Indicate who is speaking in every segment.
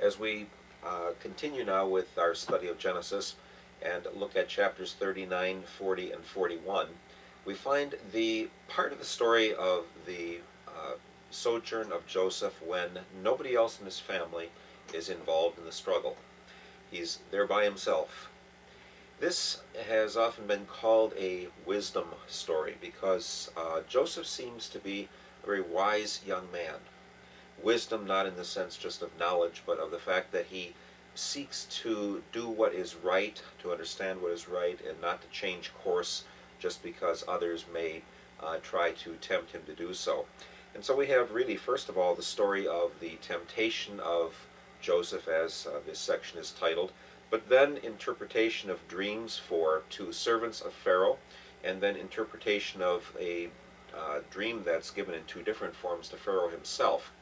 Speaker 1: As we continue now with our study of Genesis and look at chapters 39, 40, and 41, we find the part of the story of the sojourn of Joseph when nobody else in his family is involved in the struggle. He's there by himself. This has often been called a wisdom story because Joseph seems to be a very wise young man. Wisdom not in the sense just of knowledge, but of the fact that he seeks to do what is right, to understand what is right, and not to change course just because others may try to tempt him to do so. And so we have really, first of all, the story of the temptation of Joseph, as this section is titled, but then interpretation of dreams for two servants of Pharaoh, and then interpretation of a dream that's given in two different forms to Pharaoh himself.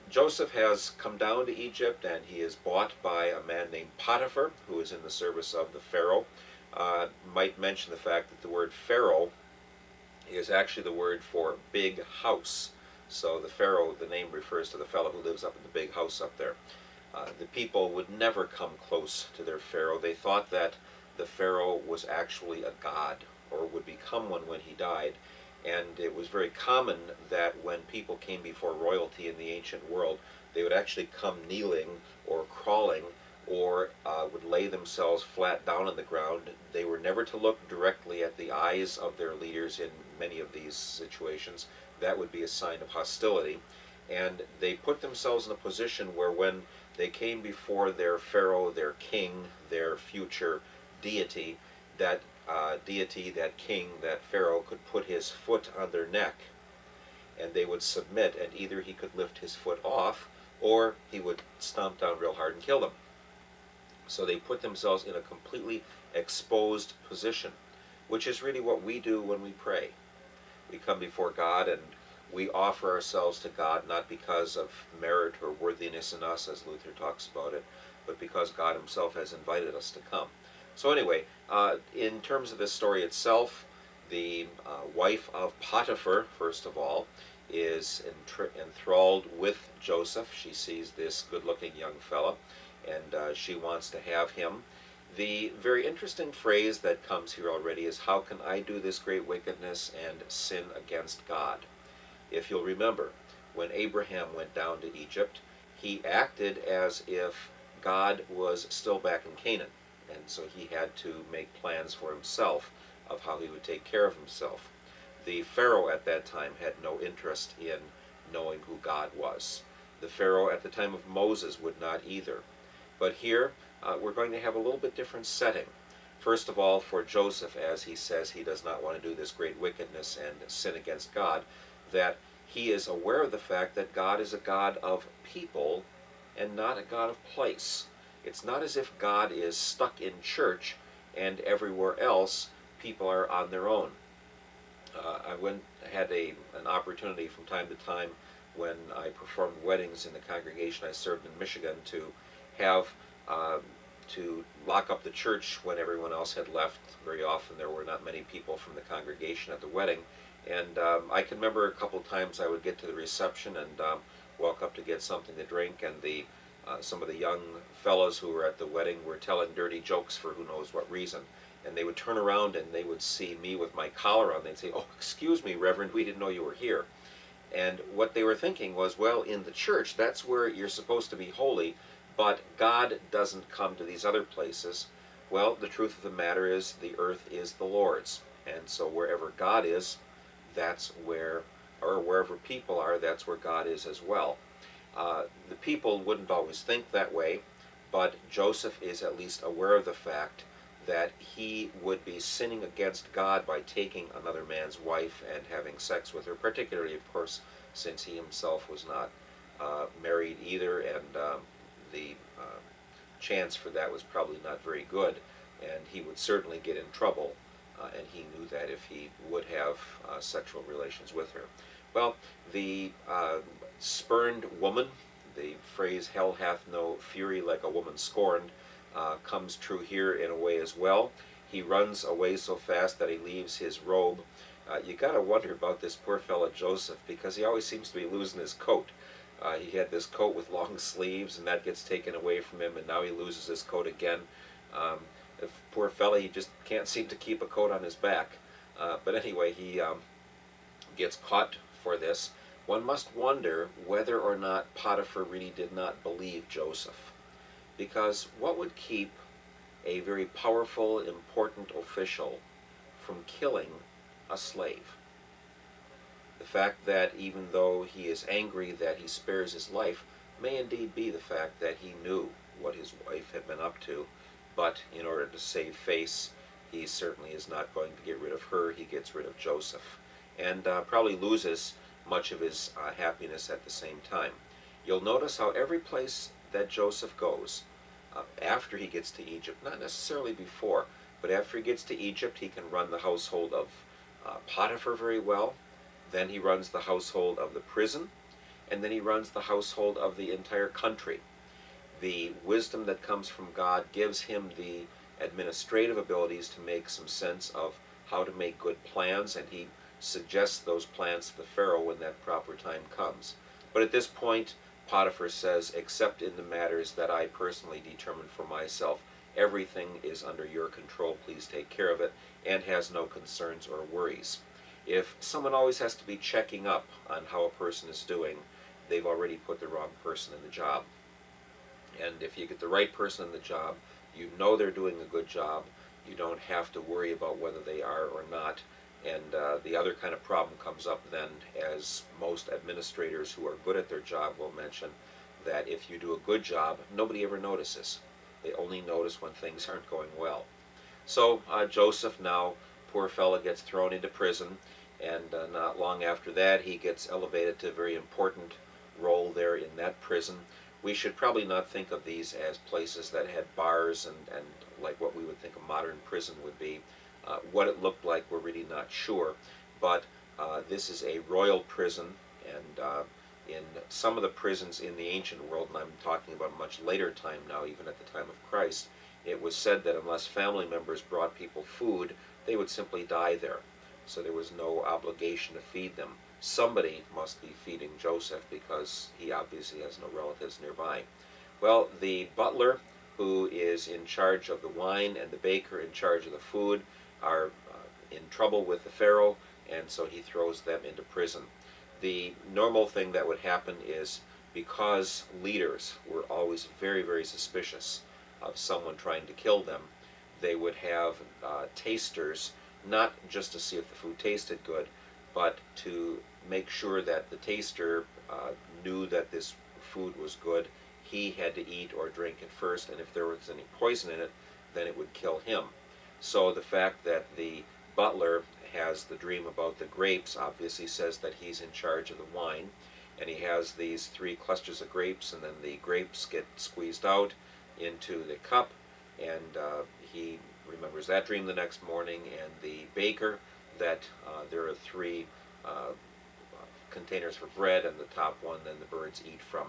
Speaker 1: Joseph has come down to Egypt, and he is bought by a man named Potiphar, who is in the service of the Pharaoh. Might mention the fact that the word Pharaoh is actually the word for big house. So the Pharaoh, the name refers to the fellow who lives up in the big house up there. The people would never come close to their Pharaoh. They thought that the Pharaoh was actually a god, or would become one when he died. And it was very common that when people came before royalty in the ancient world, they would actually come kneeling or crawling, or would lay themselves flat down on the ground. They were never to look directly at the eyes of their leaders in many of these situations. That would be a sign of hostility. And they put themselves in a position where when they came before their Pharaoh, their king, their future deity, that deity, that king, that Pharaoh could put his foot on their neck, and they would submit, and either he could lift his foot off, or he would stomp down real hard and kill them. So they put themselves in a completely exposed position, which is really what we do when we pray. We come before God and we offer ourselves to God not because of merit or worthiness in us, as Luther talks about it, but because God himself has invited us to come. So anyway, in terms of this story itself, the wife of Potiphar, first of all, is enthralled with Joseph. She sees this good-looking young fella, and she wants to have him. The very interesting phrase that comes here already is, how can I do this great wickedness and sin against God? If you'll remember, when Abraham went down to Egypt, he acted as if God was still back in Canaan. And so he had to make plans for himself of how he would take care of himself. The Pharaoh at that time had no interest in knowing who God was. The Pharaoh at the time of Moses would not either. But here, we're going to have a little bit different setting. First of all, for Joseph, as he says he does not want to do this great wickedness and sin against God, that he is aware of the fact that God is a God of people and not a God of place. It's not as if God is stuck in church and everywhere else people are on their own. I had an opportunity from time to time when I performed weddings in the congregation I served in Michigan to have to lock up the church when everyone else had left. Very often there were not many people from the congregation at the wedding. And I can remember a couple times I would get to the reception and walk up to get something to drink, and some of the young fellows who were at the wedding were telling dirty jokes for who knows what reason. And they would turn around and they would see me with my collar on. They'd say, "Oh, excuse me, Reverend, we didn't know you were here." And what they were thinking was, well, in the church, that's where you're supposed to be holy, but God doesn't come to these other places. Well, the truth of the matter is the earth is the Lord's. And so wherever God is, that's where, or wherever people are, that's where God is as well. The people wouldn't always think that way, but Joseph is at least aware of the fact that he would be sinning against God by taking another man's wife and having sex with her, particularly, of course, since he himself was not married either, and the chance for that was probably not very good, and he would certainly get in trouble, and he knew that if he would have sexual relations with her. Well, the spurned woman, the phrase, hell hath no fury like a woman scorned, comes true here in a way as well. He runs away so fast that he leaves his robe. You got to wonder about this poor fellow Joseph, because he always seems to be losing his coat. He had this coat with long sleeves, and that gets taken away from him, and now he loses his coat again. Um, Poor fella, he just can't seem to keep a coat on his back. But anyway, he gets caught for this. One must wonder whether or not Potiphar really did not believe Joseph. Because what would keep a very powerful, important official from killing a slave? The fact that even though he is angry that he spares his life may indeed be the fact that he knew what his wife had been up to, but in order to save face, he certainly is not going to get rid of her. He gets rid of Joseph, and probably loses much of his happiness at the same time. You'll notice how every place that Joseph goes, after he gets to Egypt, not necessarily before, but after he gets to Egypt, he can run the household of Potiphar very well. Then he runs the household of the prison, and then he runs the household of the entire country. The wisdom that comes from God gives him the administrative abilities to make some sense of how to make good plans, and he suggests those plans to the Pharaoh when that proper time comes. But at this point, Potiphar says, except in the matters that I personally determine for myself, everything is under your control, please take care of it, and has no concerns or worries. If someone always has to be checking up on how a person is doing, they've already put the wrong person in the job. And if you get the right person in the job, you know they're doing a good job. You don't have to worry about whether they are or not. And the other kind of problem comes up then, as most administrators who are good at their job will mention, that if you do a good job, nobody ever notices. They only notice when things aren't going well. So Joseph now, poor fellow, gets thrown into prison, and not long after that he gets elevated to a very important role there in that prison. We should probably not think of these as places that had bars and like what we would think a modern prison would be. What it looked like, we're really not sure, but this is a royal prison, and in some of the prisons in the ancient world, and I'm talking about a much later time now, even at the time of Christ, it was said that unless family members brought people food, they would simply die there. So there was no obligation to feed them. Somebody must be feeding Joseph because he obviously has no relatives nearby. Well, the butler, who is in charge of the wine, and the baker in charge of the food, are in trouble with the Pharaoh, and so he throws them into prison. The normal thing that would happen is, because leaders were always very, very suspicious of someone trying to kill them, they would have tasters, not just to see if the food tasted good, but to make sure that the taster knew that this food was good. He had to eat or drink it first, and if there was any poison in it, then it would kill him. So the fact that the butler has the dream about the grapes obviously says that he's in charge of the wine, and he has these three clusters of grapes, and then the grapes get squeezed out into the cup, and he remembers that dream the next morning. And the baker, that there are three containers for bread, and the top one then the birds eat from.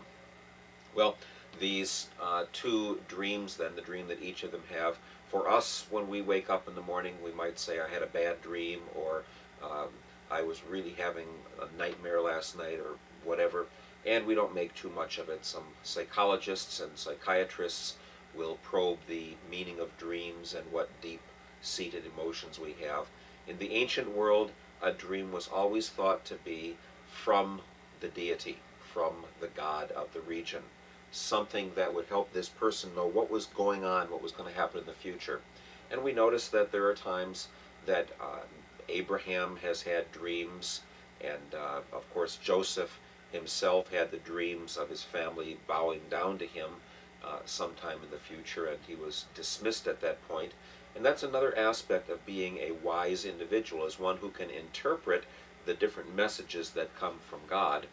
Speaker 1: Well, these two dreams then, the dream that each of them have, for us, when we wake up in the morning, we might say, I had a bad dream, or I was really having a nightmare last night, or whatever, and we don't make too much of it. Some psychologists and psychiatrists will probe the meaning of dreams and what deep-seated emotions we have. In the ancient world, a dream was always thought to be from the deity, from the god of the region, something that would help this person know what was going on, what was going to happen in the future. And we notice that there are times that Abraham has had dreams, and of course Joseph himself had the dreams of his family bowing down to him sometime in the future, and he was dismissed at that point. And that's another aspect of being a wise individual, is one who can interpret the different messages that come from God,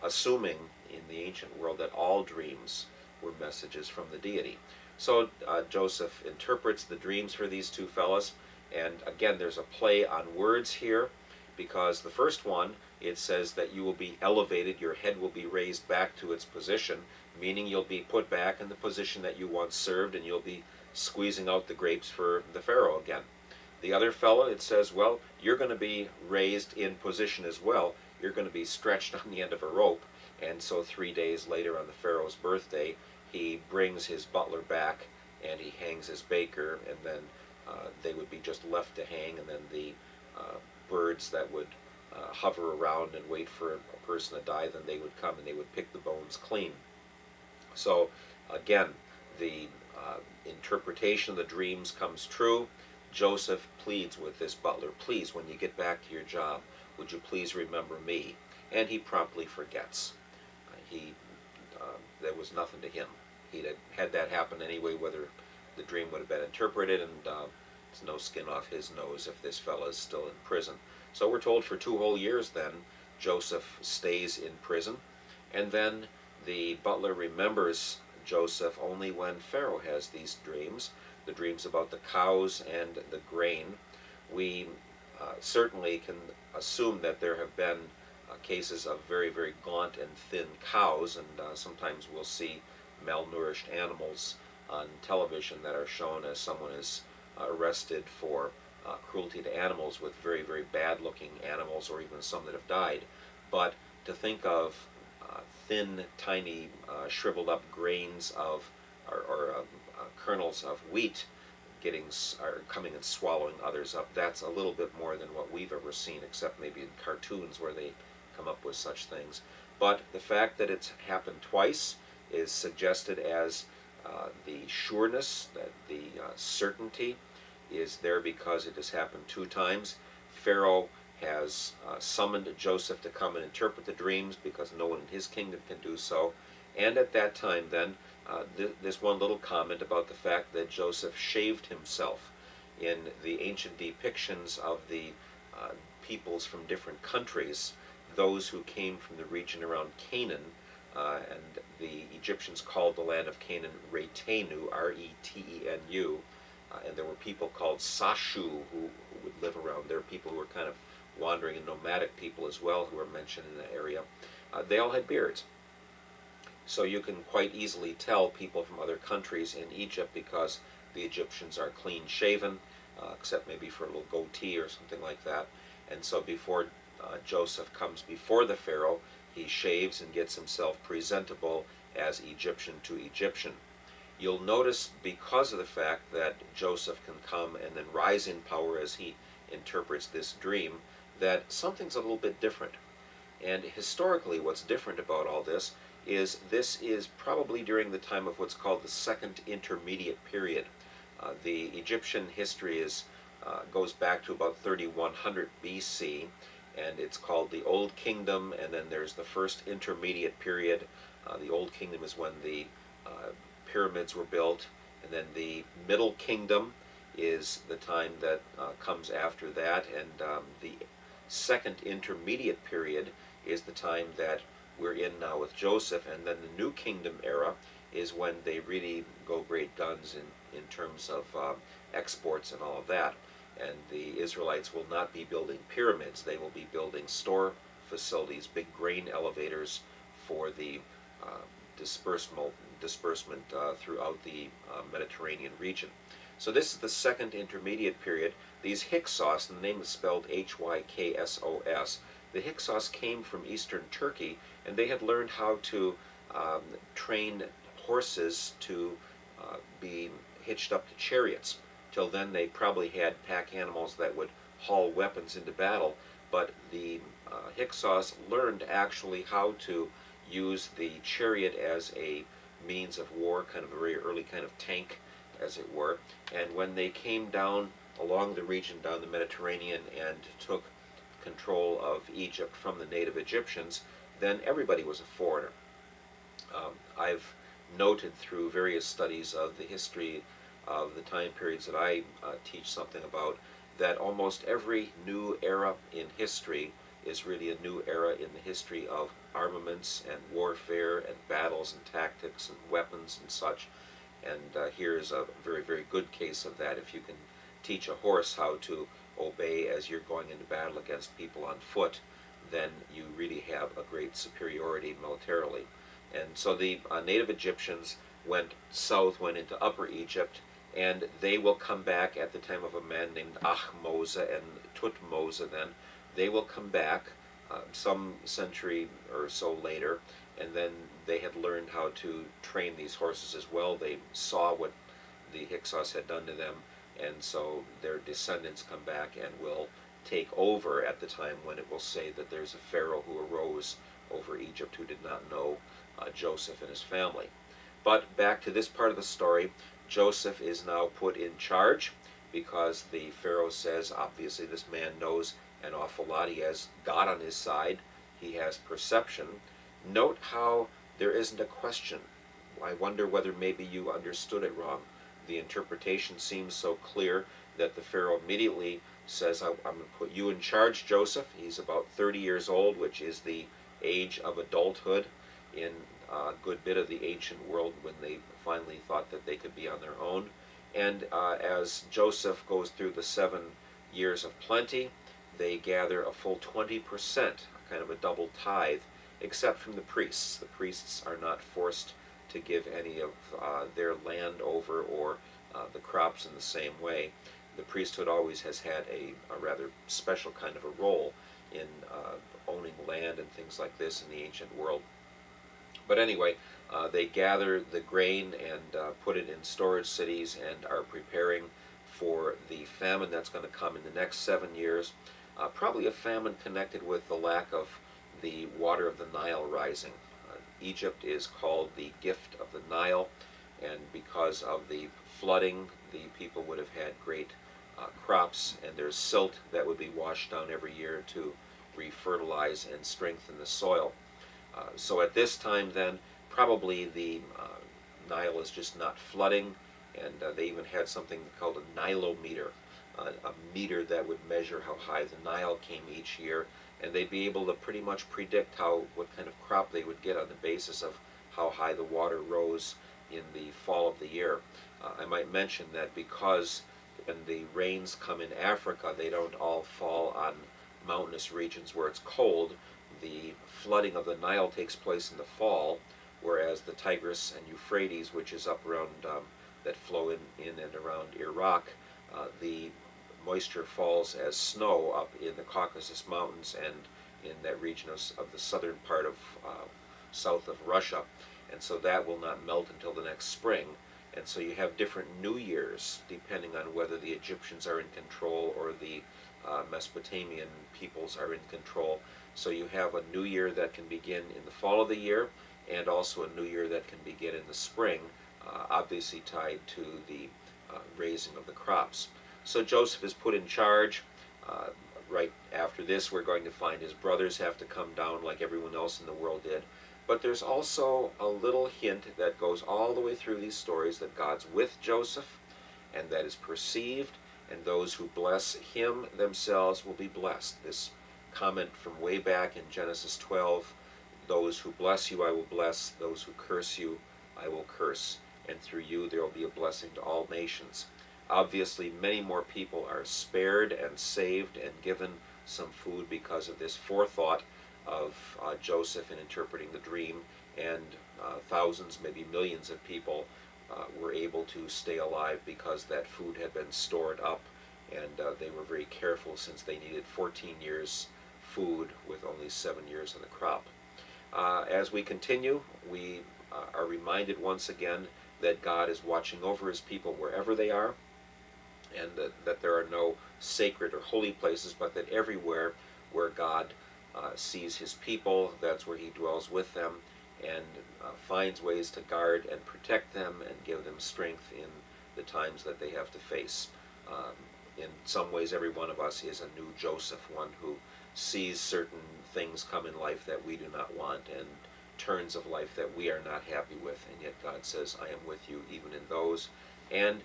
Speaker 1: assuming in the ancient world that all dreams were messages from the deity. So Joseph interprets the dreams for these two fellows, and again there's a play on words here, because the first one, it says that you will be elevated, your head will be raised back to its position, meaning you'll be put back in the position that you once served, and you'll be squeezing out the grapes for the Pharaoh again. The other fellow, it says, well, you're going to be raised in position as well. You're going to be stretched on the end of a rope, And so 3 days later, on the Pharaoh's birthday, he brings his butler back and he hangs his baker, and then they would be just left to hang, and then the uh, birds that would hover around and wait for a person to die, then they would come and they would pick the bones clean. So again, the interpretation of the dreams comes true. Joseph pleads with this butler, please, when you get back to your job, would you please remember me? And he promptly forgets. He There was nothing to him. He'd had that happen anyway, whether the dream would have been interpreted, and it's no skin off his nose if this fellow is still in prison. So we're told for 2 whole years then, Joseph stays in prison, and then the butler remembers Joseph only when Pharaoh has these dreams, the dreams about the cows and the grain. We certainly can assume that there have been cases of very, very gaunt and thin cows, and sometimes we'll see malnourished animals on television that are shown as someone is arrested for cruelty to animals, with very, very bad looking animals, or even some that have died. But to think of thin, tiny, shriveled up grains of, or kernels of wheat getting or coming and swallowing others up, that's a little bit more than what we've ever seen, except maybe in cartoons where they come up with such things. But the fact that it's happened twice is suggested as the sureness, that the certainty is there because it has happened 2 times. Pharaoh has summoned Joseph to come and interpret the dreams because no one in his kingdom can do so. And at that time then, there's one little comment about the fact that Joseph shaved himself. In the ancient depictions of the peoples from different countries, those who came from the region around Canaan, and the Egyptians called the land of Canaan Retenu, Retenu, and there were people called Sashu who would live around there, people who were kind of wandering and nomadic people as well who were mentioned in the area. They all had beards. So you can quite easily tell people from other countries in Egypt because the Egyptians are clean shaven, except maybe for a little goatee or something like that. And so before Joseph comes before the Pharaoh, he shaves and gets himself presentable as Egyptian to Egyptian. You'll notice, because of the fact that Joseph can come and then rise in power as he interprets this dream, that something's a little bit different. And historically, what's different about all this is probably during the time of what's called the Second Intermediate Period. The Egyptian history goes back to about 3100 BC, and it's called the Old Kingdom, and then there's the First Intermediate Period. The Old Kingdom is when the pyramids were built, and then the Middle Kingdom is the time that comes after that, and the Second Intermediate Period is the time that we're in now with Joseph, and then the New Kingdom era is when they really go great guns in terms of exports and all of that. And the Israelites will not be building pyramids, they will be building store facilities, big grain elevators for the disbursement throughout the Mediterranean region. So this is the Second Intermediate Period. These Hyksos, the name is spelled Hyksos, the Hyksos came from eastern Turkey, and they had learned how to train horses to be hitched up to chariots. Till then they probably had pack animals that would haul weapons into battle, but the Hyksos learned actually how to use the chariot as a means of war, kind of a very early kind of tank, as it were. And when they came down along the region, down the Mediterranean, and took control of Egypt from the native Egyptians, then everybody was a foreigner. I've noted through various studies of the history of the time periods that I teach something about, that almost every new era in history is really a new era in the history of armaments and warfare and battles and tactics and weapons and such. And here's a very, very good case of that. If you can teach a horse how to obey as you're going into battle against people on foot, then you really have a great superiority militarily. And so the native Egyptians went south, went into Upper Egypt, and they will come back at the time of a man named Ahmose and Tutmose then. They will come back some century or so later, and then they had learned how to train these horses as well. They saw what the Hyksos had done to them, and so their descendants come back and will take over at the time when it will say that there's a Pharaoh who arose over Egypt who did not know Joseph and his family. But back to this part of the story, Joseph is now put in charge because the Pharaoh says, obviously, this man knows an awful lot. He has God on his side, he has perception. Note how there isn't a question. I wonder whether maybe you understood it wrong. The interpretation seems so clear that the Pharaoh immediately says, I'm going to put you in charge, Joseph. He's about 30 years old, which is the age of adulthood in a good bit of the ancient world when they finally thought that they could be on their own. And as Joseph goes through the 7 years of plenty, they gather a full 20%, kind of a double tithe, except from the priests. The priests are not forced to give any of their land over or the crops in the same way. The priesthood always has had a rather special kind of a role in owning land and things like this in the ancient world. But anyway, they gather the grain and put it in storage cities and are preparing for the famine that's going to come in the next 7 years. Probably a famine connected with the lack of the water of the Nile rising. Egypt is called the gift of the Nile, and because of the flooding, the people would have had great crops, and there's silt that would be washed down every year to refertilize and strengthen the soil. So at this time then, probably the Nile is just not flooding, and they even had something called a nilometer, a meter that would measure how high the Nile came each year, and they'd be able to pretty much predict what kind of crop they would get on the basis of how high the water rose in the fall of the year. I might mention that because when the rains come in Africa, they don't all fall on mountainous regions where it's cold. The flooding of the Nile takes place in the fall, whereas the Tigris and Euphrates, which is up around that flow in and around Iraq, the moisture falls as snow up in the Caucasus Mountains and in that region of the southern part of south of Russia, and so that will not melt until the next spring. And so you have different New Years depending on whether the Egyptians are in control or the Mesopotamian peoples are in control. So you have a New Year that can begin in the fall of the year, and also a New Year that can begin in the spring, obviously tied to the raising of the crops. So Joseph is put in charge. Right after this, we're going to find his brothers have to come down like everyone else in the world did. But there's also a little hint that goes all the way through these stories that God's with Joseph, and that is perceived, and those who bless him themselves will be blessed. This comment from way back in Genesis 12, those who bless you I will bless, those who curse you I will curse, and through you there will be a blessing to all nations. Obviously, many more people are spared and saved and given some food because of this forethought of Joseph in interpreting the dream, and thousands, maybe millions of people were able to stay alive because that food had been stored up, and they were very careful since they needed 14 years food with only 7 years in the crop. As we continue, we are reminded once again that God is watching over his people wherever they are, and that there are no sacred or holy places, but that everywhere where God sees his people, that's where he dwells with them, and finds ways to guard and protect them and give them strength in the times that they have to face. In some ways, every one of us is a new Joseph, one who sees certain things come in life that we do not want, and turns of life that we are not happy with, and yet God says, I am with you even in those. And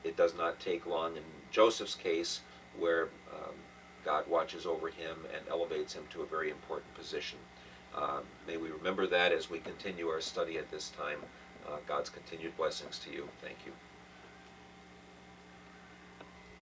Speaker 1: it does not take long in Joseph's case, where God watches over him and elevates him to a very important position. May we remember that as we continue our study at this time. God's continued blessings to you. Thank you.